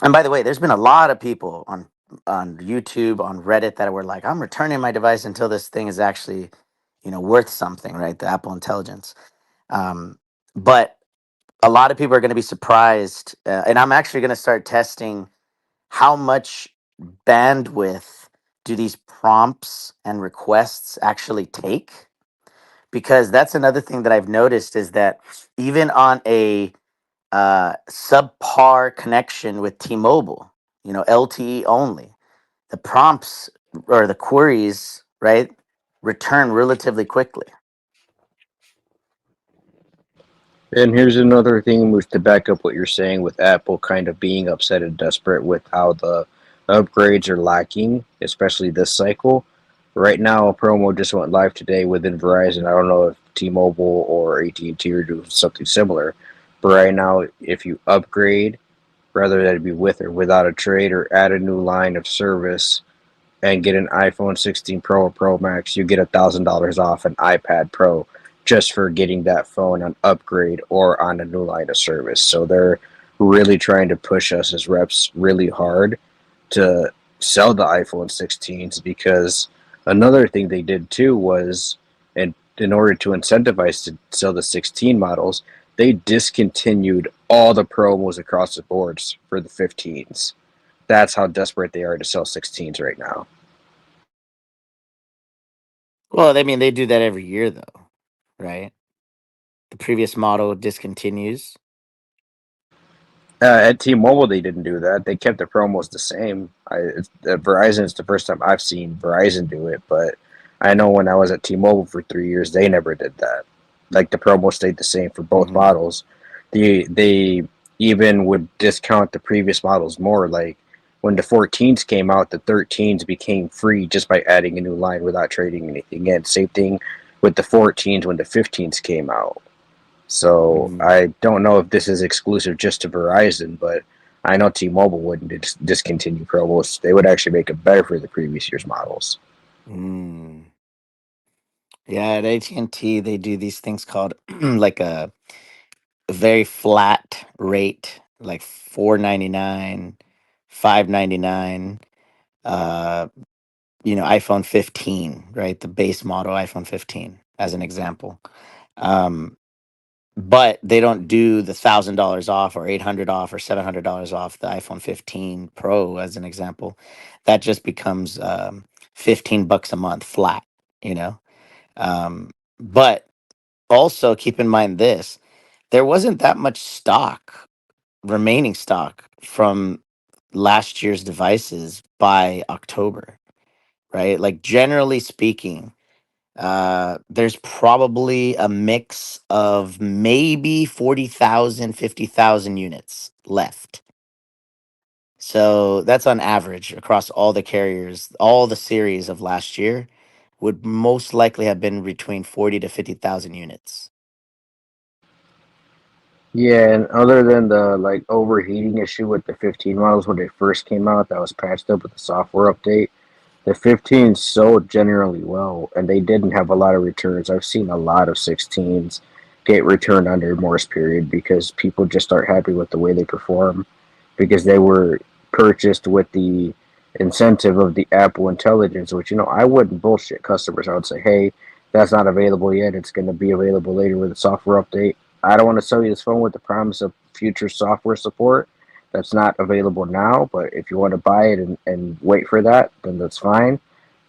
And by the way, there's been a lot of people on YouTube, on Reddit that were like, "I'm returning my device until this thing is actually, worth something," right? The Apple Intelligence. But a lot of people are going to be surprised, and I'm actually going to start testing how much bandwidth do these prompts and requests actually take, because that's another thing that I've noticed is that even on a subpar connection with T-Mobile, LTE only, the prompts or the queries, right, return relatively quickly. And here's another thing with to back up what you're saying with Apple kind of being upset and desperate with how the upgrades are lacking, especially this cycle. Right now, a promo just went live today within Verizon. I don't know if T-Mobile or AT&T are doing something similar, but right now, if you upgrade, whether that be with or without a trade or add a new line of service and get an iPhone 16 Pro or Pro Max, you get $1,000 off an iPad Pro just for getting that phone on upgrade or on a new line of service. So they're really trying to push us as reps really hard to sell the iPhone 16s, because another thing they did too was, in order to incentivize to sell the 16 models, they discontinued all the promos across the boards for the 15s. That's how desperate they are to sell 16s right now. Well, I mean, they do that every year, though, right? The previous model discontinues. At T-Mobile, they didn't do that. They kept the promos the same. At Verizon, it's the first time I've seen Verizon do it, but I know when I was at T-Mobile for 3 years, they never did that. Like the promo stayed the same for both Hmm. models. They even would discount the previous models more. Like when the 14s came out, the 13s became free just by adding a new line without trading anything in. Same thing with the 14s when the 15s came out. So Hmm. I don't know if this is exclusive just to Verizon, but I know T-Mobile wouldn't discontinue promos. They would actually make it better for the previous year's models. Mm. Yeah, at AT&T, they do these things called like a very flat rate, like 4.99, 5.99. Uh, iPhone 15, right? The base model iPhone 15, as an example. Um, but they don't do the $1,000 off or 800 off or $700 off the iPhone 15 Pro, as an example. That just becomes $15 a month flat, you know. But also keep in mind this: there wasn't that much remaining stock from last year's devices by October, right? Like generally speaking, there's probably a mix of maybe 40,000, 50,000 units left. So that's on average across all the carriers, all the series of last year would most likely have been between 40 to 50,000 units. Yeah, and other than the like overheating issue with the 15 models when they first came out, that was patched up with the software update. The 15 sold generally well, and they didn't have a lot of returns. I've seen a lot of 16s get returned under Morse period because people just aren't happy with the way they perform, because they were purchased with the incentive of the Apple Intelligence, which, I wouldn't bullshit customers. I would say, hey, that's not available yet. It's going to be available later with a software update. I don't want to sell you this phone with the promise of future software support that's not available now, but if you want to buy it and wait for that, then that's fine.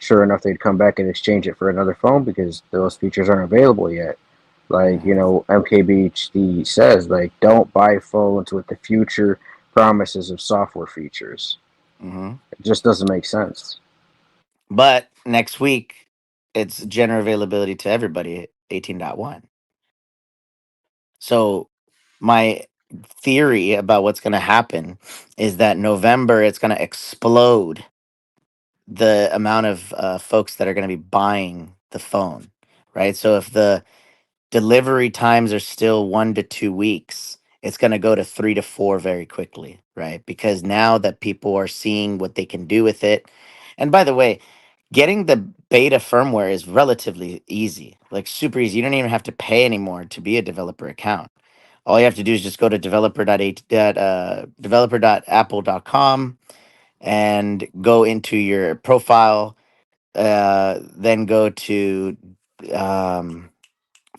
Sure enough, they'd come back and exchange it for another phone because those features aren't available yet. Like, Hmm. MKBHD says, like, don't buy phones with the future promises of software features. Hmm. It just doesn't make sense. But next week, it's general availability to everybody, 18.1. So my theory about what's going to happen is that November, it's going to explode the amount of folks that are going to be buying the phone, right? So if the delivery times are still 1 to 2 weeks, it's going to go to 3 to 4 very quickly, right? Because now that people are seeing what they can do with it. And by the way, getting the beta firmware is relatively easy, like super easy. You don't even have to pay anymore to be a developer account. All you have to do is just go to developer.apple.com and go into your profile. Then go to um,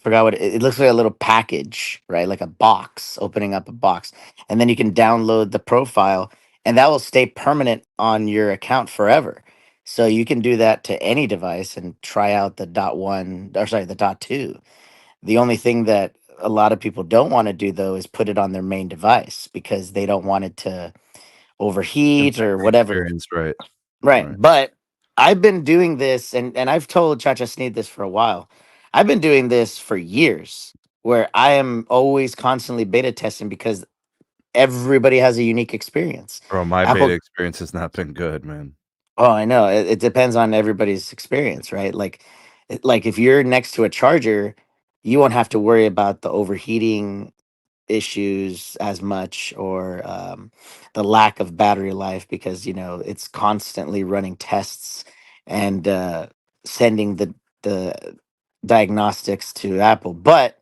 forgot what it looks like, a little package, right? Like a box, opening up a box. And then you can download the profile, and that will stay permanent on your account forever. So you can do that to any device and try out the dot one, or sorry, the dot two. The only thing that a lot of people don't want to do though is put it on their main device because they don't want it to overheat Impact or the whatever. experience, right? Right. Right. But I've been doing this, and I've told Chacha Sneed this for a while. I've been doing this for years where I am always constantly beta testing because everybody has a unique experience. Bro, my beta Apple, experience has not been good, man. oh, I know. It depends on everybody's experience, right? Like, like if you're next to a charger, you won't have to worry about the overheating issues as much, or the lack of battery life, because it's constantly running tests and sending the diagnostics to Apple. But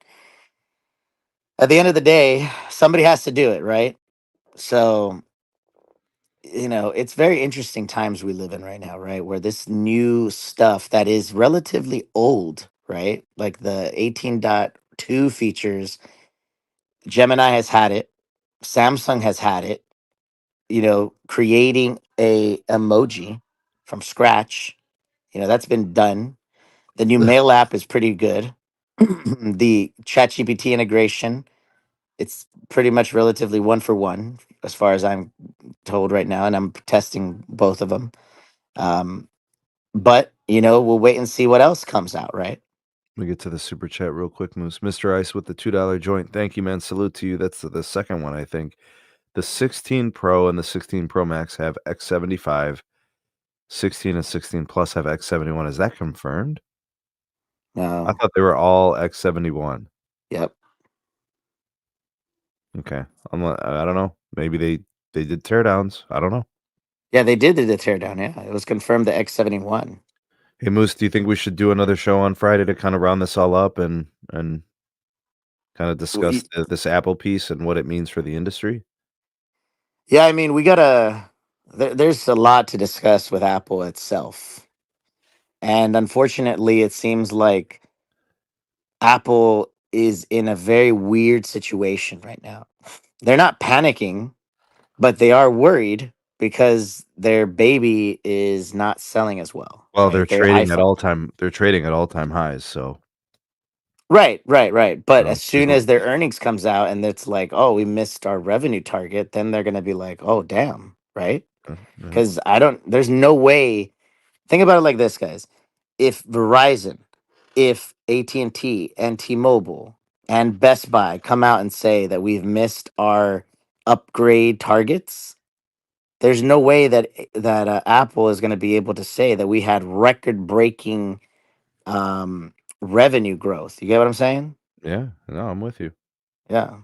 at the end of the day, somebody has to do it, right? So it's very interesting times we live in right now, right? Where this new stuff that is relatively old, right? Like the 18.2 features, Gemini has had it, Samsung has had it, creating a emoji from scratch. That's been done. The new mail app is pretty good. The ChatGPT integration, it's pretty much relatively one for one, as far as I'm told right now, and I'm testing both of them. Um, but we'll wait and see what else comes out, right? Let me get to the super chat real quick, Moose. Mr. Ice with the $2 joint. Thank you, man. Salute to you. That's the second one, I think. The 16 Pro and the 16 Pro Max have X75. 16 and 16 Plus have X71. Is that confirmed? I No. thought they were all X71. Yep. Okay. I don't know. Maybe they did teardowns. I don't know. Yeah, they did the teardown. Yeah, it was confirmed the X71. Hey, Moose, do you think we should do another show on Friday to kind of round this all up and kind of discuss this Apple piece and what it means for the industry? Yeah, I mean, there's a lot to discuss with Apple itself. And unfortunately, it seems like Apple is in a very weird situation right now. They're not panicking, but they are worried because their baby is not selling as well, Well, right? Their iPhone. they're trading at all-time highs, so Right, right, right. But as there's soon as their earnings comes out and it's like, oh, we missed our revenue target, then they're going to be like, oh, damn, right? yeah. Because there's no way. Think about it like this, guys. If Verizon, if AT&T and T-Mobile and Best Buy come out and say that we've missed our upgrade targets, there's no way that Apple is going to be able to say that we had record-breaking um, revenue growth. You get what I'm saying? Yeah, no, I'm with you. Yeah.